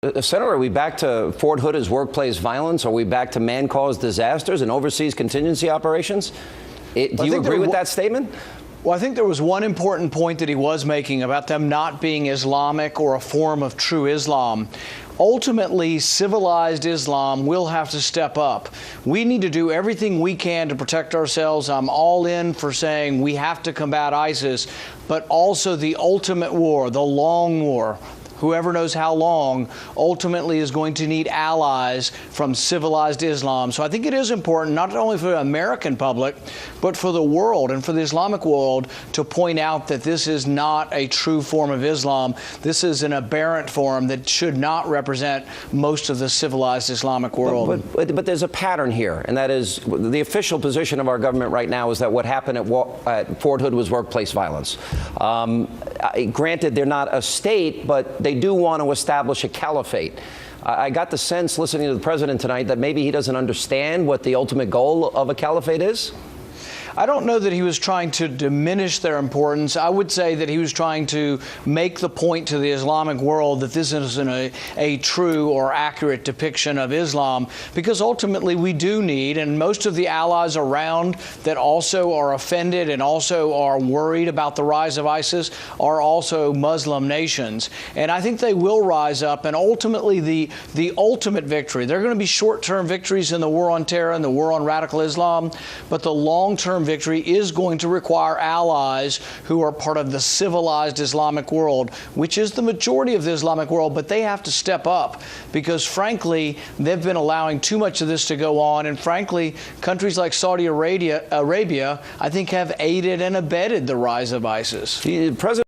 Senator, are we back to Fort Hood as workplace violence? Are we back to man-caused disasters and overseas contingency operations? Do you agree with that statement? Well, I think there was one important point that he was making about them not being Islamic or a form of true Islam. Ultimately, civilized Islam will have to step up. We need to do everything we can to protect ourselves. I'm all in for saying we have to combat ISIS, but also the ultimate war, the long war. Whoever knows how long, ultimately is going to need allies from civilized Islam. So I think it is important, not only for the American public, but for the world and for the Islamic world to point out that this is not a true form of Islam. This is an aberrant form that should not represent most of the civilized Islamic world. But there's a pattern here, and that is the official position of our government right now is that what happened at Fort Hood was workplace violence. Granted, they're not a state, but they do want to establish a caliphate. I got the sense, listening to the president tonight, that maybe he doesn't understand what the ultimate goal of a caliphate is. I don't know that he was trying to diminish their importance. I would say that he was trying to make the point to the Islamic world that this isn't a true or accurate depiction of Islam, because ultimately we do need, and most of the allies around that also are offended and also are worried about the rise of ISIS are also Muslim nations. And I think they will rise up, and ultimately the ultimate victory, there are going to be short-term victories in the war on terror and the war on radical Islam, but the long-term victory is going to require allies who are part of the civilized Islamic world, which is the majority of the Islamic world, but they have to step up because, frankly, they've been allowing too much of this to go on, and frankly, countries like Saudi Arabia, I think, have aided and abetted the rise of ISIS. President